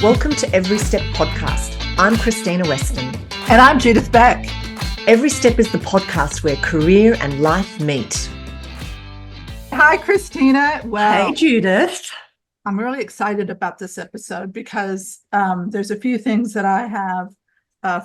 Welcome to Every Step Podcast. I'm Krystyna Weston. And I'm Judith Beck. Every Step is the podcast where career and life meet. Hi, Krystyna. Well, Hey, Judith. I'm really excited about this episode because there's a few things that I have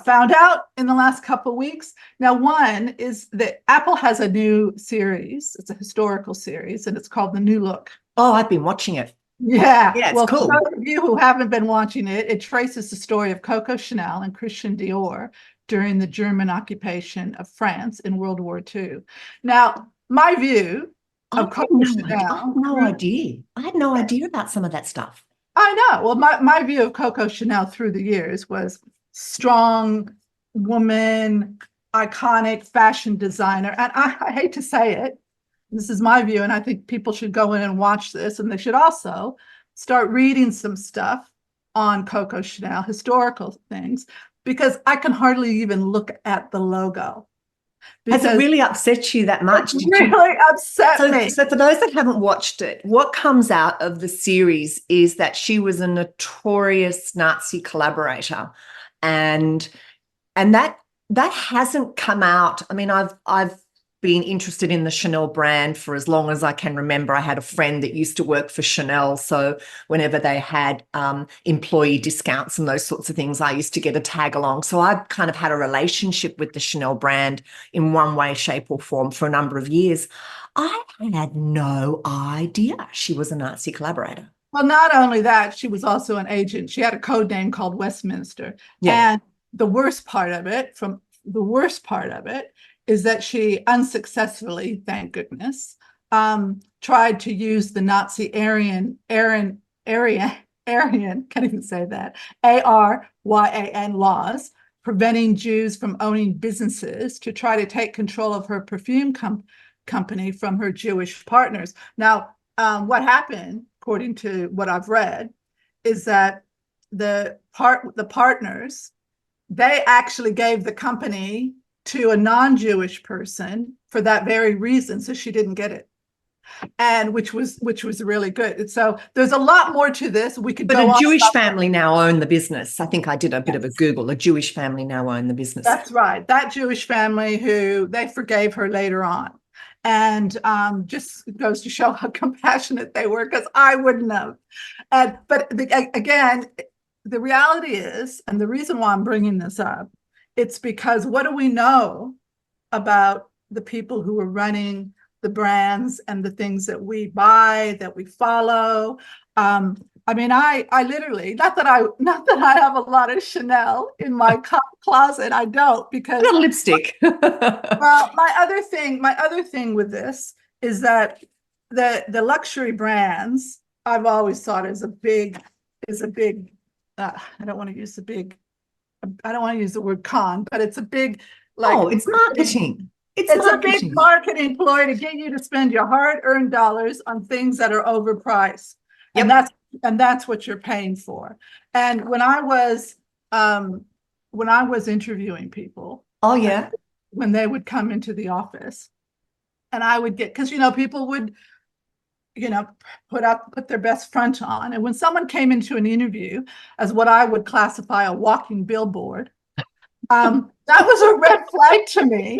found out in the last couple of weeks. Now, one is that Apple has a new series. It's a historical series, and it's called The New Look. Oh, I've been watching it. Yeah, it's well, cool. For those of you who haven't been watching it, it traces the story of Coco Chanel and Christian Dior during the German occupation of France in World War II. Now, my view of Coco Chanel. I had no idea. I had no idea about some of that stuff. I know. Well, my view of Coco Chanel through the years was strong woman, iconic fashion designer. And I hate to say it, this is my view, and I think people should go in and watch this, and they should also start reading some stuff on Coco Chanel, historical things, because I can hardly even look at the logo. Has it really upset you that much? It really upset me. So for those that haven't watched it, what comes out of the series is that she was a notorious Nazi collaborator, and that hasn't come out. I mean, I've been interested in the Chanel brand for as long as I can remember. I had a friend that used to work for Chanel, so whenever they had employee discounts and those sorts of things, I used to get a tag along. So I've kind of had a relationship with the Chanel brand in one way, shape or form for a number of years. I had no idea she was a Nazi collaborator. Well, not only that, she was also an agent. She had a code name called Westminster. Yeah. And the worst part of it is that she unsuccessfully, thank goodness, tried to use the Nazi Aryan, can't even say that, ARYAN laws, preventing Jews from owning businesses, to try to take control of her perfume company from her Jewish partners. Now, what happened, according to what I've read, is that the partners, they actually gave the company to a non-Jewish person for that very reason, so she didn't get it, and which was really good. And so there's a lot more to this. We could, but a Jewish family now own the business. I think I did a bit of a Google. A Jewish family now own the business. That's right. That Jewish family, who they forgave her later on, and just goes to show how compassionate they were, because I wouldn't have. But again, the reality is, and the reason why I'm bringing this up, it's because what do we know about the people who are running the brands and the things that we buy, that we follow? I mean, I literally, not that I have a lot of Chanel in my closet. I don't, because not lipstick. Well, my other thing with this is that the luxury brands, I've always thought is a big. I don't want to use the word con, but it's a big, it's marketing. It's a big marketing ploy to get you to spend your hard-earned dollars on things that are overpriced. Yep. And that's what you're paying for. And when I was interviewing people, when they would come into the office, and I would get, because people would put their best front on. And when someone came into an interview as what I would classify a walking billboard, that was a red flag to me,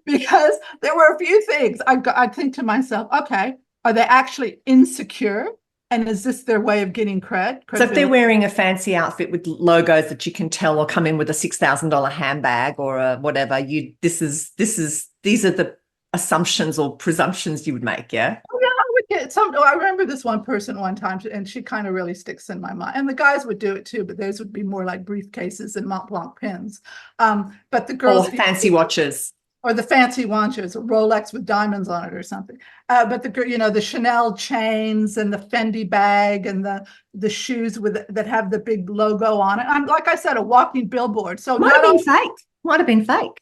because there were a few things. I'd think to myself, okay, are they actually insecure? And is this their way of getting cred? So if they're wearing a fancy outfit with logos that you can tell, or come in with a $6,000 handbag or a whatever, these are the assumptions or presumptions you would make, yeah? Oh, yeah, I remember this one person one time, and she kind of really sticks in my mind. And the guys would do it too, but theirs would be more like briefcases and Mont Blanc pins. But the girls, or fancy watches, or the fancy watches, a Rolex with diamonds on it or something. But the Chanel chains and the Fendi bag and the shoes that have the big logo on it. I'm, like I said, a walking billboard. So might have been fake.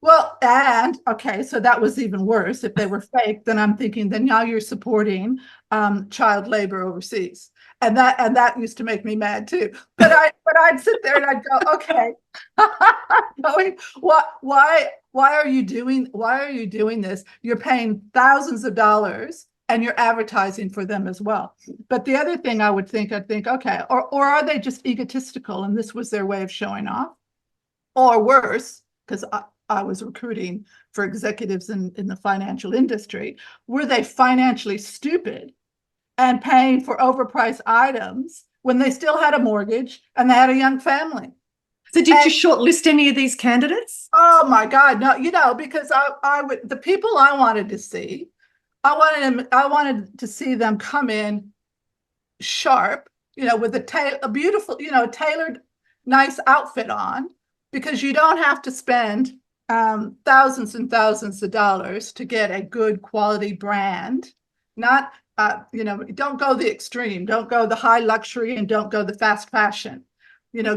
Well, and okay, so that was even worse. If they were fake, then I'm thinking, then now you're supporting child labor overseas, and that used to make me mad too. But I'd sit there and I'd go, okay, why are you doing this? You're paying thousands of dollars and you're advertising for them as well. But the other thing I'd think, okay, or are they just egotistical and this was their way of showing off? Or worse, because I was recruiting for executives in the financial industry, were they financially stupid and paying for overpriced items when they still had a mortgage and they had a young family? So did you shortlist any of these candidates? Oh my God, no, because I would, the people I wanted to see, I wanted to see them come in sharp, with a beautiful, tailored, nice outfit on, because you don't have to spend thousands and thousands of dollars to get a good quality brand. Not, don't go the extreme, don't go the high luxury, and don't go the fast fashion.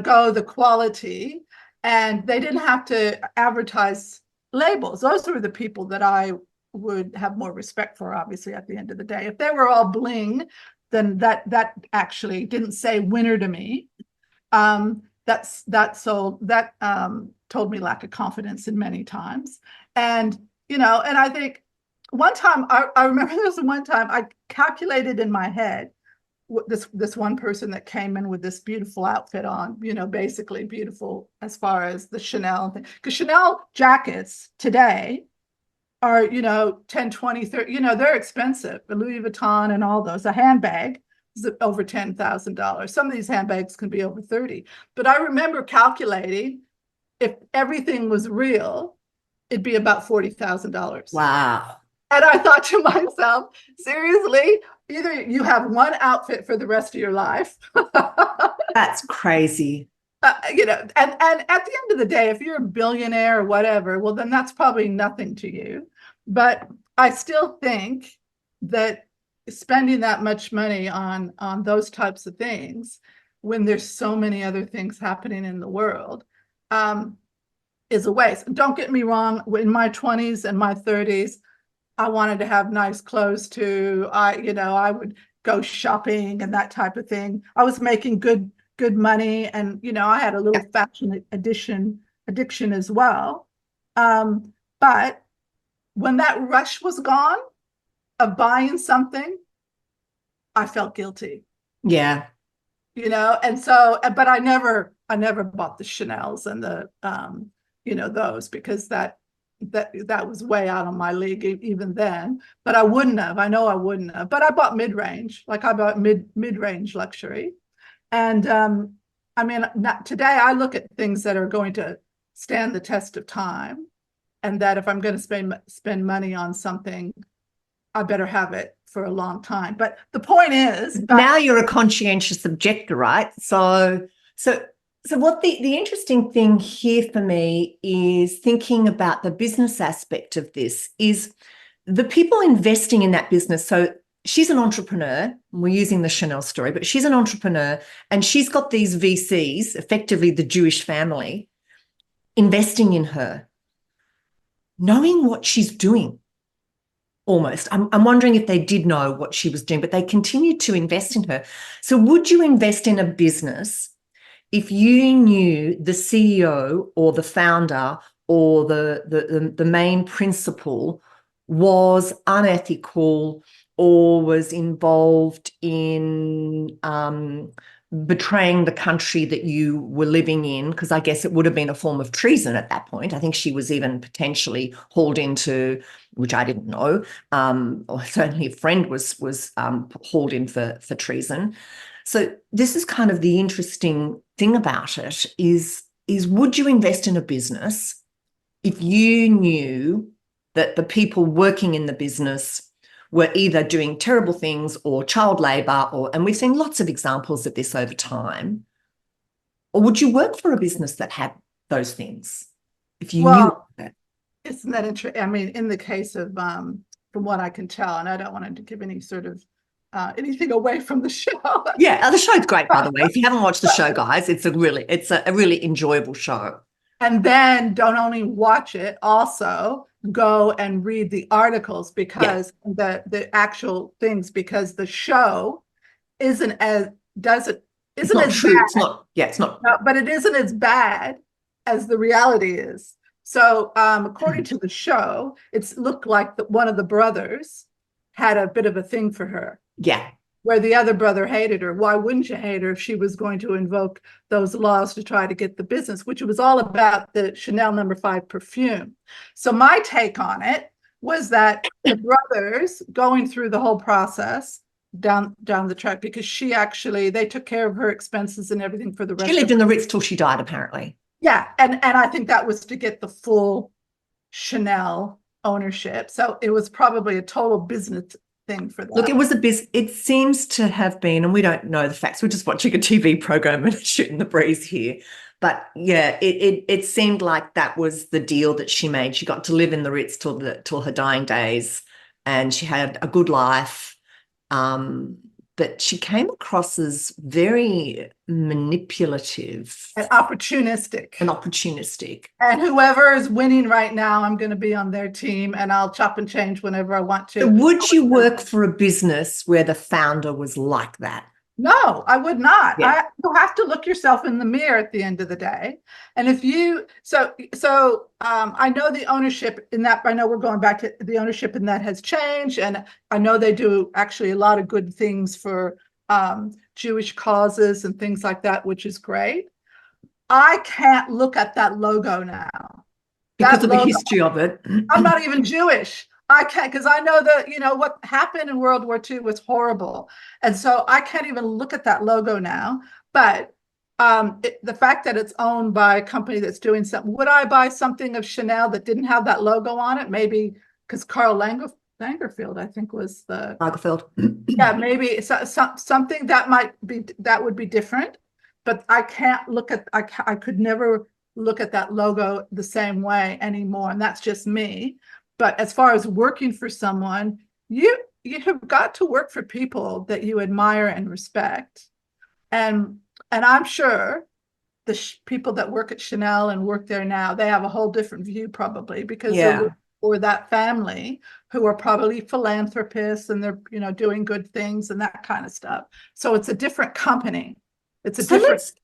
Go the quality. And they didn't have to advertise labels. Those were the people that I would have more respect for, obviously, at the end of the day. If they were all bling, then that actually didn't say winner to me. That told me lack of confidence in many times. And and I think one time I remember there was one time I calculated in my head this one person that came in with this beautiful outfit on, basically beautiful as far as the Chanel thing. Because Chanel jackets today are, 10, 20, 30, they're expensive. The Louis Vuitton and all those. A handbag is over $10,000. Some of these handbags can be over 30. But I remember calculating if everything was real, it'd be about $40,000. Wow. And I thought to myself, seriously, either you have one outfit for the rest of your life. That's crazy. And at the end of the day, if you're a billionaire or whatever, well, then that's probably nothing to you. But I still think that spending that much money on those types of things, when there's so many other things happening in the world, is a waste. Don't get me wrong. In my 20s and my 30s, I wanted to have nice clothes too. I would go shopping and that type of thing. I was making good money, and I had a little fashion addiction as well. But when that rush was gone of buying something, I felt guilty. Yeah. And so, but I never bought the Chanels and the those, because that was way out of my league even then. But I wouldn't have. I know I wouldn't have. But I bought mid-range, like I bought mid-range luxury. And today I look at things that are going to stand the test of time, and that if I'm going to spend money on something, I better have it for a long time. But the point is, now you're a conscientious objector, right? So what the interesting thing here for me is thinking about the business aspect of this is the people investing in that business. So she's an entrepreneur. We're using the Chanel story, but she's an entrepreneur, and she's got these VCs, effectively the Jewish family, investing in her, knowing what she's doing. Almost. I'm wondering if they did know what she was doing, but they continued to invest in her. So would you invest in a business if you knew the CEO or the founder or the main principal was unethical or was involved in betraying the country that you were living in? Because I guess it would have been a form of treason at that point. I think she was even potentially hauled into, which I didn't know, or certainly a friend was hauled in for treason. So this is kind of the interesting thing about it is would you invest in a business if you knew that the people working in the business were either doing terrible things or child labor, and we've seen lots of examples of this over time? Or would you work for a business that had those things if you knew that? Isn't that interesting? I mean, in the case of, from what I can tell, and I don't want to give any sort of anything away from the show. Yeah, the show's great, by the way. If you haven't watched the show, guys, it's a really enjoyable show. And then don't only watch it, also go and read the articles, because the actual things, because the show isn't as bad. It's not. But it isn't as bad as the reality is. So according to the show, it's looked like one of the brothers had a bit of a thing for her. Yeah. Where the other brother hated her. Why wouldn't you hate her if she was going to invoke those laws to try to get the business, which was all about the Chanel No. 5 perfume. So my take on it was that the brothers going through the whole process down the track, because they took care of her expenses and everything for the rest. She lived in the Ritz till she died, apparently. Yeah, and I think that was to get the full Chanel ownership. So it was probably a total business thing for that. Look, it seems to have been, and we don't know the facts, we're just watching a TV program and shooting the breeze here. But yeah, it seemed like that was the deal that she made. She got to live in the Ritz till her dying days, and she had a good life. But she came across as very manipulative and opportunistic. And whoever is winning right now, I'm going to be on their team, and I'll chop and change whenever I want to. Would you work for a business where the founder was like that? No, I would not. Yeah. You have to look yourself in the mirror at the end of the day. And if you, I know the ownership in that, I know we're going back to the ownership in that has changed. And I know they do actually a lot of good things for Jewish causes and things like that, which is great. I can't look at that logo now. Because of the history of it. I'm not even Jewish. I can't, because I know that, what happened in World War II was horrible. And so I can't even look at that logo now. But the fact that it's owned by a company that's doing something, would I buy something of Chanel that didn't have that logo on it? Maybe because Karl Lagerfeld, I think, was the Lagerfeld. Yeah, maybe something that would be different. But I can't look at, I could never look at that logo the same way anymore. And that's just me. But as far as working for someone, you have got to work for people that you admire and respect. And I'm sure the people that work at Chanel and work there now, they have a whole different view probably, because they're for that family who are probably philanthropists, and they're doing good things and that kind of stuff. So it's a different company.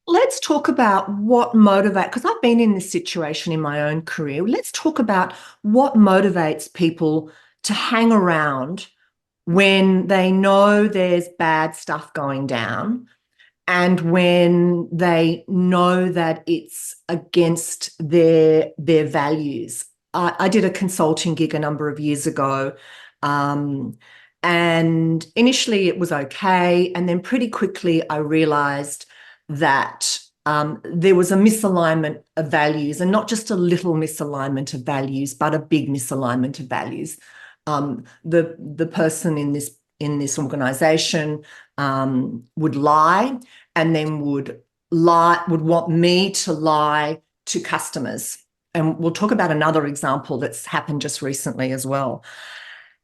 Let's talk about what motivates, because I've been in this situation in my own career. Let's talk about what motivates people to hang around when they know there's bad stuff going down, and when they know that it's against their values. I did a consulting gig a number of years ago, and initially it was okay, and then pretty quickly I realized that there was a misalignment of values, and not just a little misalignment of values, but a big misalignment of values. The person in this organization would lie, and then would want me to lie to customers. And we'll talk about another example that's happened just recently as well.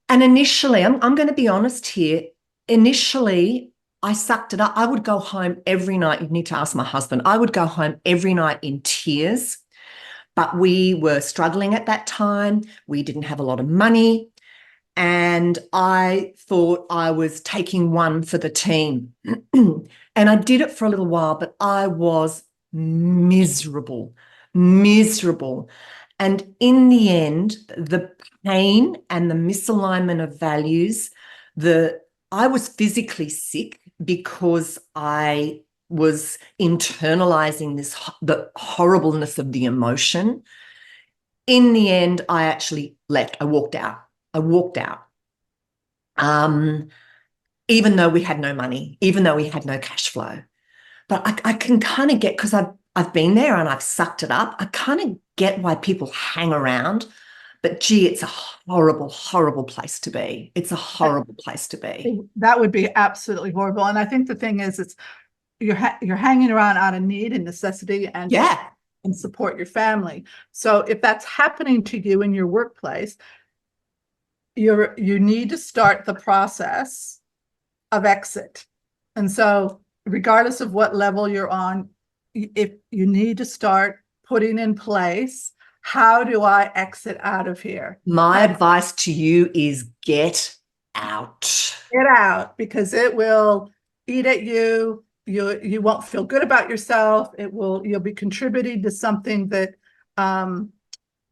And initially, I'm going to be honest here, initially I sucked it up. I would go home every night. You need to ask my husband. I would go home every night in tears, but we were struggling at that time. We didn't have a lot of money. And I thought I was taking one for the team. And I did it for a little while, but I was miserable. And in the end, the pain and the misalignment of values, I was physically sick because I was internalizing the horribleness of the emotion. In the end, I actually left. I walked out. Even though we had no money, even though we had no cash flow. But I can kind of get, because I've been there and I've sucked it up, I kind of get why people hang around. But gee, it's a horrible, horrible place to be. It's a horrible place to be. That would be absolutely horrible. And I think the thing is, you're hanging around out of need and necessity, and and support your family. So if that's happening to you in your workplace, you need to start the process of exit. And so regardless of what level you're on, if you need to start putting in place, how do I exit out of here? My advice to you is get out. Get out, because it will eat at you. You won't feel good about yourself. You'll be contributing to something that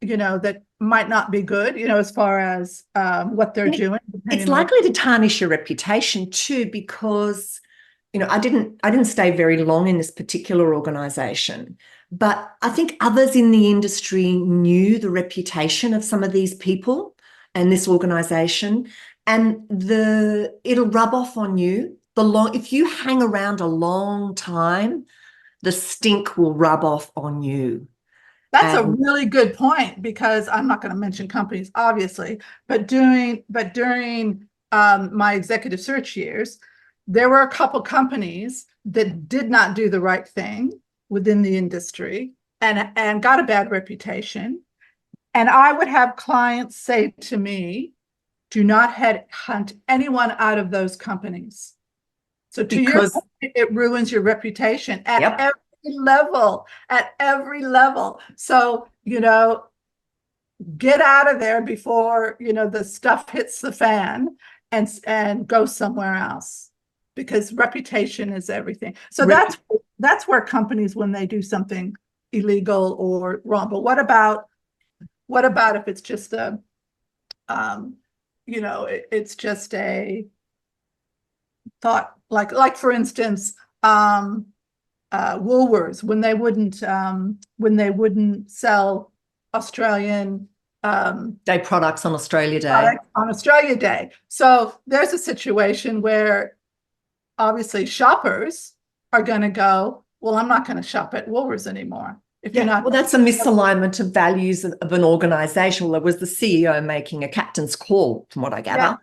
that might not be good, as far as what they're doing. It's likely to tarnish your reputation too, because I didn't stay very long in this particular organization, but I think others in the industry knew the reputation of some of these people and this organization, and it'll rub off on you. If you hang around a long time, the stink will rub off on you. That's a really good point, because I'm not going to mention companies, obviously, but during my executive search years, there were a couple companies that did not do the right thing within the industry and got a bad reputation. And I would have clients say to me, do not headhunt anyone out of those companies. So your point, it ruins your reputation at every level. So, get out of there before, the stuff hits the fan, and go somewhere else, because reputation is everything. So that's where companies, when they do something illegal or wrong. But what about if it's just it's just a thought, like for instance, Woolworths, when they wouldn't sell Australian Day products on Australia Day. So there's a situation where obviously shoppers are going to go, well, I'm not going to shop at Woolworths anymore. Well, that's a misalignment of values of an organization. Well, there was the CEO making a captain's call, from what I gather.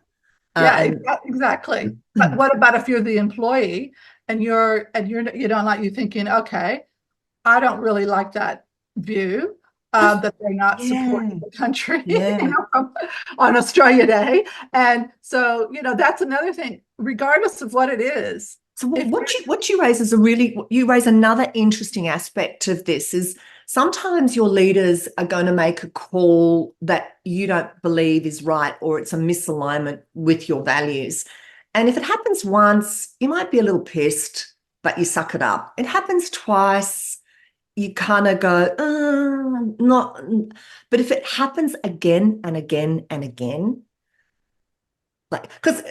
Exactly. But what about if you're the employee and you're thinking, okay, I don't really like that view that they're not supporting the country on Australia Day. And so, that's another thing, regardless of what it is. So what you raise is you raise another interesting aspect of this, is sometimes your leaders are going to make a call that you don't believe is right, or it's a misalignment with your values. And if it happens once, you might be a little pissed, but you suck it up. It happens twice, you kind of go, not. But if it happens again and again and again, because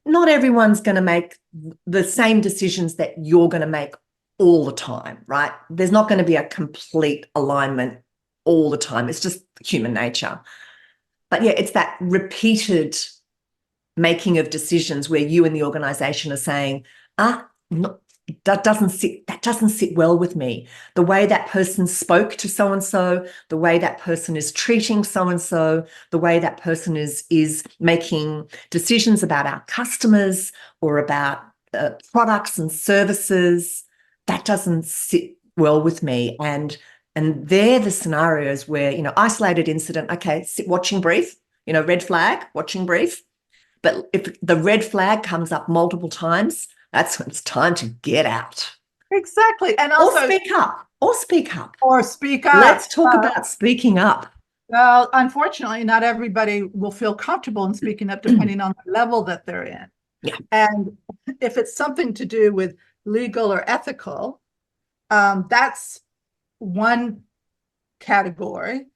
not everyone's going to make the same decisions that you're going to make all the time, right? There's not going to be a complete alignment all the time. It's just human nature. But yeah, it's that repeated making of decisions where you and the organization are saying, no, that doesn't sit well with me. The way that person spoke to so-and-so, the way that person is treating so-and-so, the way that person is making decisions about our customers or about products and services, that doesn't sit well with me. And they're the scenarios where, isolated incident, okay, watching brief, red flag, watching brief. But if the red flag comes up multiple times, that's when it's time to get out. Exactly. And also speak up. Let's talk about speaking up. Well, unfortunately, not everybody will feel comfortable in speaking up, depending on the level that they're in. Yeah. And if it's something to do with legal or ethical, that's one category.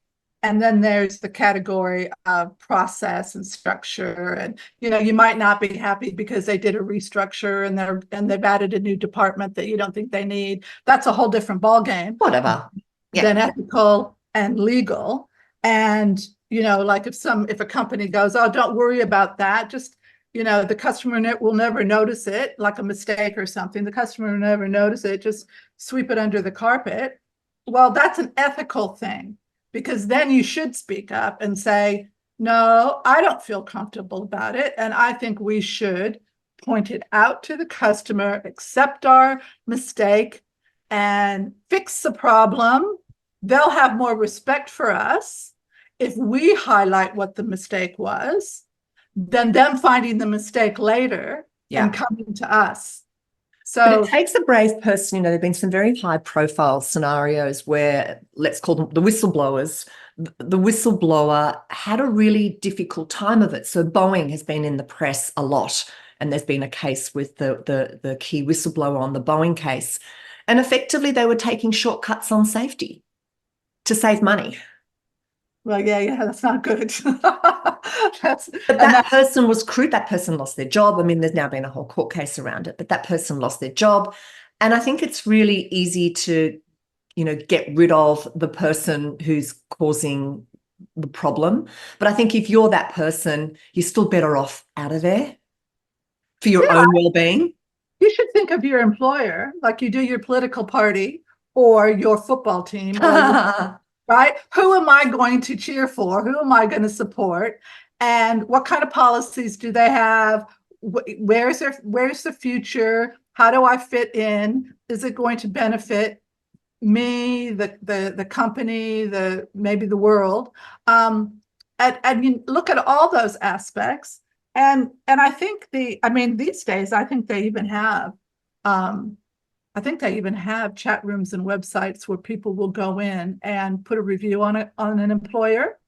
And then there's the category of process and structure. And, you might not be happy because they did a restructure and they've added a new department that you don't think they need. That's a whole different ballgame. Whatever. Than ethical and legal. And, like if a company goes, oh, don't worry about that. Just, the customer will never notice it, like a mistake or something. The customer will never notice it. Just sweep it under the carpet. Well, that's an ethical thing. Because then you should speak up and say, no, I don't feel comfortable about it. And I think we should point it out to the customer, accept our mistake, and fix the problem. They'll have more respect for us if we highlight what the mistake was than them finding the mistake later and coming to us. So but it takes a brave person. There have been some very high profile scenarios where, let's call them the whistleblowers. The whistleblower had a really difficult time of it. So Boeing has been in the press a lot, and there's been a case with the key whistleblower on the Boeing case. And effectively, they were taking shortcuts on safety to save money. Well, yeah, that's not good. That's But and that that person was crude. That person lost their job. I mean, there's now been a whole court case around it, but that person lost their job. And I think it's really easy to, get rid of the person who's causing the problem. But I think if you're that person, you're still better off out of there for your yeah, own well-being. you should think of your employer like you do your political party or your football team or your right? Who am I going to cheer for? Who am I going to support? And what kind of policies do they have? Where's the future? How do I fit in? Is it going to benefit me, the company, maybe the world? And you look at all those aspects. And I mean, these days, um, I think they even have chat rooms and websites where people will go in and put a review on an employer.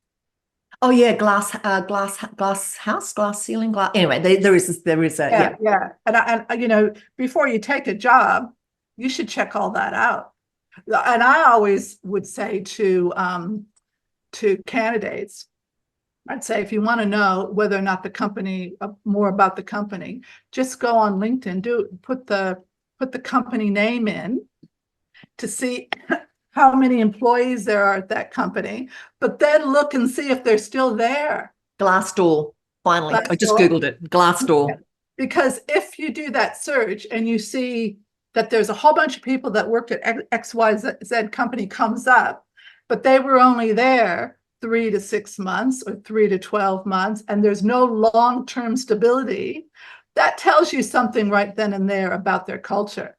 Oh yeah, glass house, glass ceiling, glass. Anyway, there is a yeah. Yeah. And before you take a job, you should check all that out. And I always would say to candidates, I'd say if you want to know whether or not the company, more about the company, just go on LinkedIn, put the company name in to see how many employees there are at that company, but then look and see if they're still there. Glassdoor. Finally, I just Glassdoor. Googled it. Glassdoor. Because if you do that search and you see that there's a whole bunch of people that worked at XYZ company comes up, but they were only there 3 to 6 months or 3 to 12 months, and there's no long-term stability, that tells you something right then and there about their culture.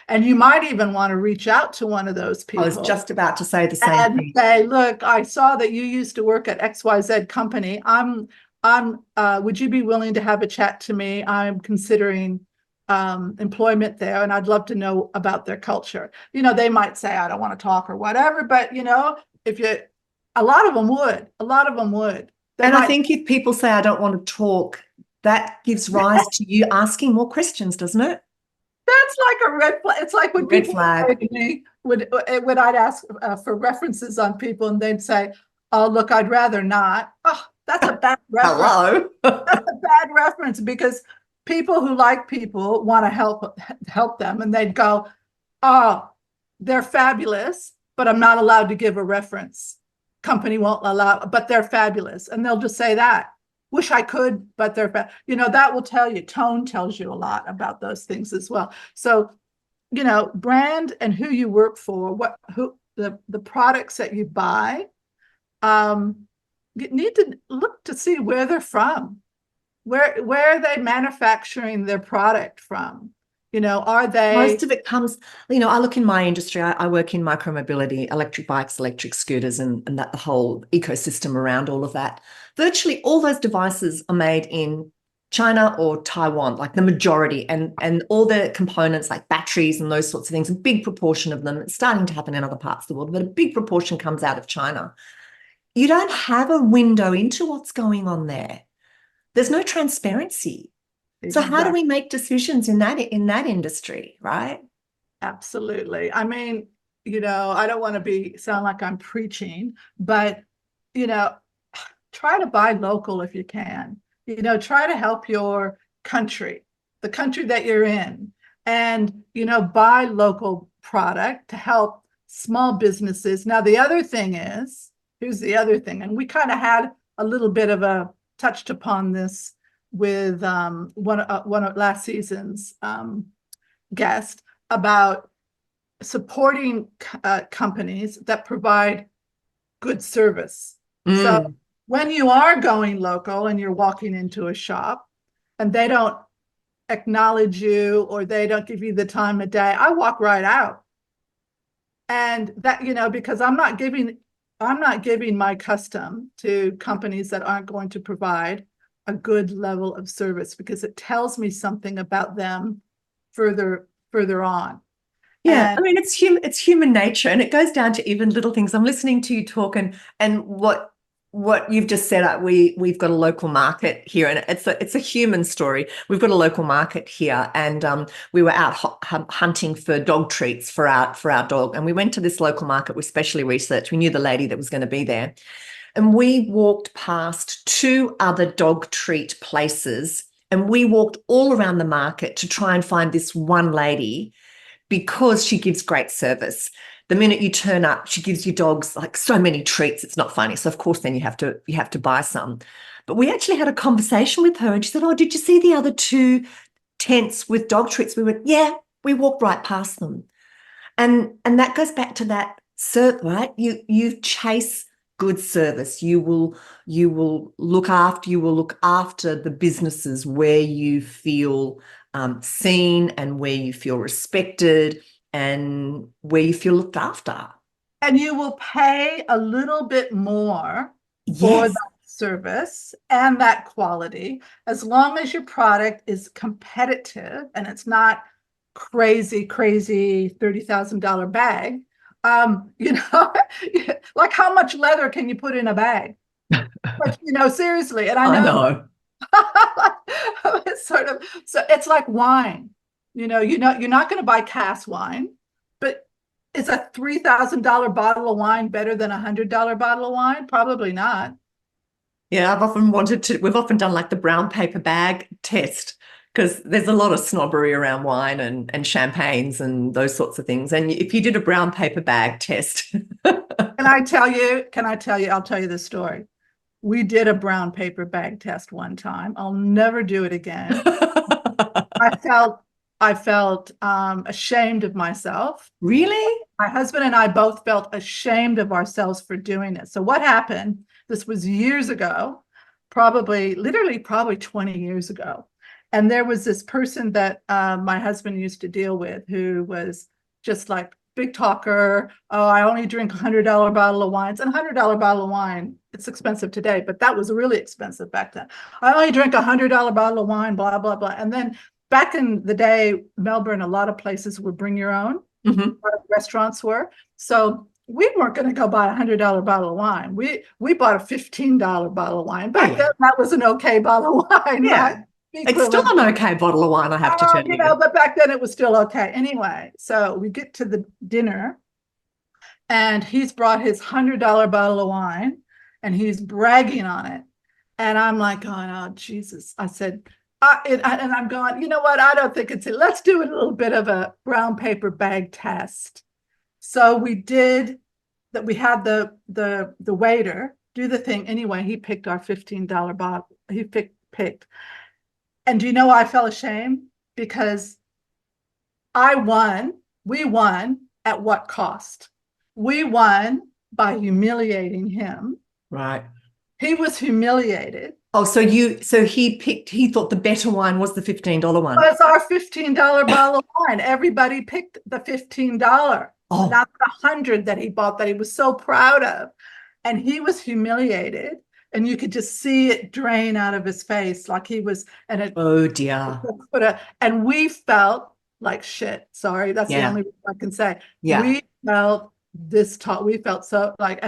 And you might even want to reach out to one of those people. I was just about to say the same and thing. say, look, I saw that you used to work at XYZ company. Would you be willing to have a chat to me? I'm considering employment there, and I'd love to know about their culture. They might say, I don't want to talk or whatever, but a lot of them would. And I think if people say, I don't want to talk, that gives rise to you asking more questions, doesn't it? That's like a red flag. It's like when Red people flag. say to me, when I'd ask for references on people, and they'd say, "Oh, look, I'd rather not." Oh, that's a bad reference. Hello. That's a bad reference because people who like people want to help them, and they'd go, "Oh, they're fabulous, but I'm not allowed to give a reference. Company won't allow, but they're fabulous," and they'll just say that. Wish I could, but they're that will tell you. Tone tells you a lot about those things as well. So, brand and who you work for, the products that you buy, you need to look to see where they're from. Where are they manufacturing their product from? Are they? Most of it comes, I look in my industry, I work in micromobility, electric bikes, electric scooters, and that the whole ecosystem around all of that. Virtually all those devices are made in China or Taiwan, like the majority, and all the components like batteries and those sorts of things, a big proportion of them, it's starting to happen in other parts of the world, but a big proportion comes out of China. You don't have a window into what's going on there. There's no transparency. So how do we make decisions in that industry, right? Absolutely. I mean, I don't want to sound like I'm preaching, but try to buy local if you can. Try to help your country, the country that you're in, and buy local product to help small businesses. Now, the other thing is, here's the other thing, and we kind of had a little bit of a touched upon this with one of last season's guest about supporting companies that provide good service. So when you are going local and you're walking into a shop and they don't acknowledge you or they don't give you the time of day, I walk right out. And that, because I'm not giving my custom to companies that aren't going to provide a good level of service, because it tells me something about them further on. Yeah, I mean, it's human nature, and it goes down to even little things. I'm listening to you talk, and what you've just said. We've got a local market here, and it's a human story. We've got a local market here, and we were out hunting for dog treats for our dog, and we went to this local market with specially researched. We knew the lady that was going to be there. and we walked past two other dog treat places, and we walked all around the market to try and find this one lady because she gives great service. The minute you turn up, she gives your dogs like so many treats. It's not funny. So of course, then you have to buy some. But we actually had a conversation with her, and she said, "Oh, did you see the other two tents with dog treats?" We went, "Yeah, we walked right past them." And that goes back to that right? You chase good service. You will look after the businesses where you feel seen and where you feel respected and where you feel looked after. And you will pay a little bit more for Yes, that service and that quality, as long as your product is competitive and it's not crazy $30,000 bag. You know, like how much leather can you put in a bag? But, seriously. And I I know know. it's sort of, so it's like wine. You're not going to buy cask wine, but is a $3,000 bottle of wine better than $100 bottle of wine? Probably not. Yeah, we've often done like the brown paper bag test because there's a lot of snobbery around wine and champagnes and those sorts of things. And if you did a brown paper bag test, I'll tell you the story. We did a brown paper bag test one time. I'll never do it again. I felt ashamed of myself. really? My husband and I both felt ashamed of ourselves for doing it. So what happened? This was years ago, literally 20 years ago. And there was this person that my husband used to deal with who was just like big talker. Oh, I only drink $100 bottle of wines. And $100 bottle of wine, it's expensive today, but that was really expensive back then. I only drink $100 bottle of wine, blah, blah, blah. And then back in the day, Melbourne, a lot of places would bring your own. Mm-hmm. Restaurants were. So we weren't going to go buy $100 bottle of wine. We bought a $15 bottle of wine. Back then, that was an okay bottle of wine, right? Yeah. It's still an okay bottle of wine, I have to tell you. But back then it was still okay. Anyway, so we get to the dinner and he's brought his $100 bottle of wine and he's bragging on it. And I'm like, oh, Jesus. I said, and I'm going, you know what? I don't think let's do a little bit of a brown paper bag test. So we did that. We had the waiter do the thing. Anyway, he picked our $15 bottle. He picked. And do you know why I felt ashamed? Because we won at what cost? We won by humiliating him. Right. He was humiliated. Oh, so he thought the better wine was the $15 one. It was our $15 bottle of wine. Everybody picked the $15, not the 100 that he bought that he was so proud of. And he was humiliated. And you could just see it drain out of his face, like he was, oh dear. And we felt like shit. Sorry, that's the only word I can say. Yeah. We felt we felt so like,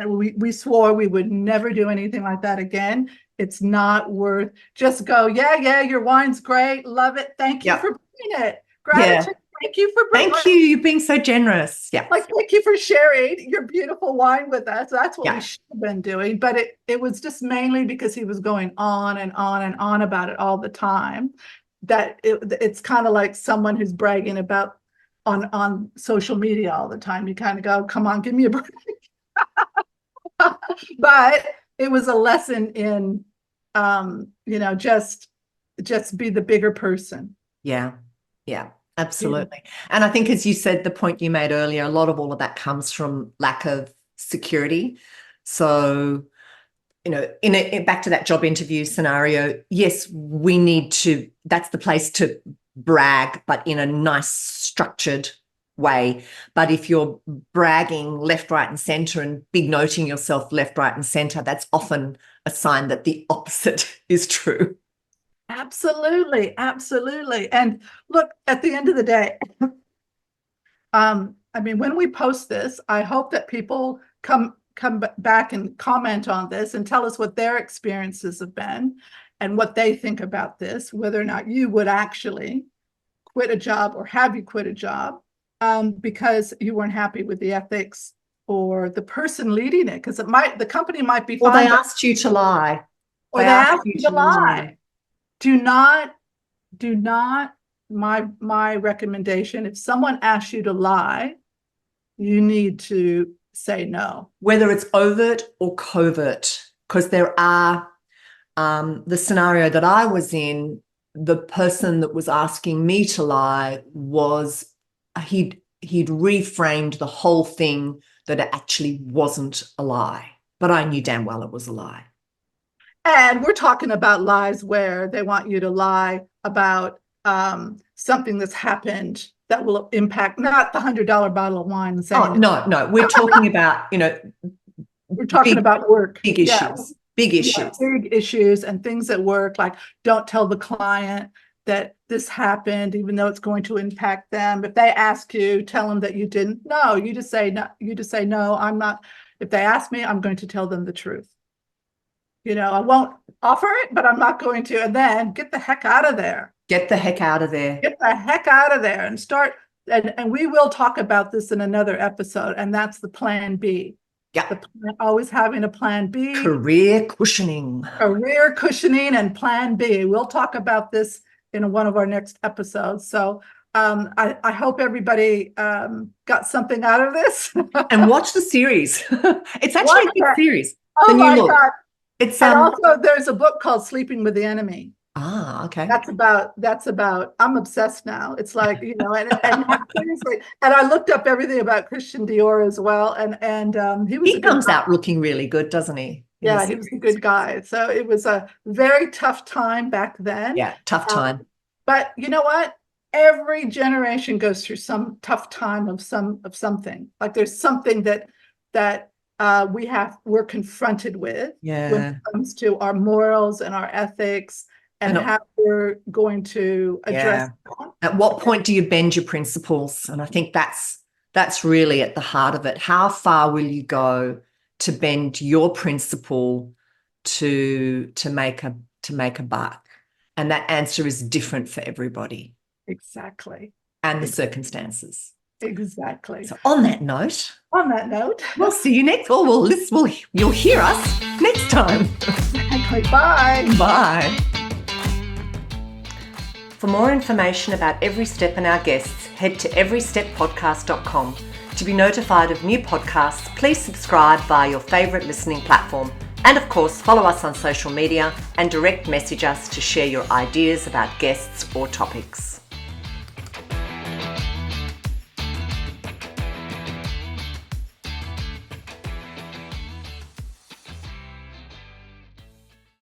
we swore we would never do anything like that again. It's not worth. Just go, yeah, your wine's great, love it. Thank you for bringing it. Gratitude. Thank you for bringing. Thank you. You're being so generous. Yeah. Like, thank you for sharing your beautiful wine with us. That's what we should have been doing. But it was just mainly because he was going on and on and on about it all the time. That it's kind of like someone who's bragging about on social media all the time. You kind of go, come on, give me a break. But it was a lesson in, just be the bigger person. Yeah. Yeah. Absolutely. And I think, as you said, the point you made earlier, a lot of all of that comes from lack of security. So, back to that job interview scenario, yes, that's the place to brag, but in a nice structured way. But if you're bragging left, right, and center and big noting yourself left, right, and center, that's often a sign that the opposite is true. Absolutely. And look, at the end of the day, when we post this, I hope that people come back and comment on this and tell us what their experiences have been and what they think about this, whether or not you would actually quit a job or have you quit a job because you weren't happy with the ethics or the person leading it, because the company might be Or fine, they asked you to lie. or they asked you to lie. Do not, my recommendation, if someone asks you to lie, you need to say no. Whether it's overt or covert, because there are the scenario that I was in, the person that was asking me to lie was he'd reframed the whole thing that it actually wasn't a lie, but I knew damn well it was a lie. And we're talking about lies where they want you to lie about something that's happened that will impact, not the $100 bottle of wine. Oh, no, we're talking about, we're talking about work. Big issues, big issues. Yeah, big issues and things at work, like don't tell the client that this happened, even though it's going to impact them. If they ask you, tell them that you didn't. No, you just say no. You just say no. I'm not. If they ask me, I'm going to tell them the truth. I won't offer it, but I'm not going to. And then get the heck out of there. Get the heck out of there. Get the heck out of there and start. And we will talk about this in another episode. And that's the plan B. Yeah. Always having a plan B. Career cushioning. Career cushioning and plan B. We'll talk about this in one of our next episodes. So I hope everybody got something out of this. And watch the series. It's actually a good series. Oh my God. It's and also there's a book called Sleeping with the Enemy. Ah, okay. That's about, I'm obsessed now. It's like, and seriously, and I looked up everything about Christian Dior as well. And he comes out looking really good, doesn't he? Yeah, he was a good guy. So it was a very tough time back then. Yeah, tough time. But you know what? Every generation goes through some tough time of something. Like there's something that we're confronted with when it comes to our morals and our ethics and how we're going to address. Yeah. At what point do you bend your principles? And I think that's really at the heart of it. How far will you go to bend your principle to make a buck? And that answer is different for everybody. Exactly. And the circumstances. Exactly. So on that note, we'll see you next, or you'll hear us next time. Bye. Bye. For more information about Every Step and our guests, head to everysteppodcast.com. To be notified of new podcasts, please subscribe via your favourite listening platform. And of course, follow us on social media and direct message us to share your ideas about guests or topics.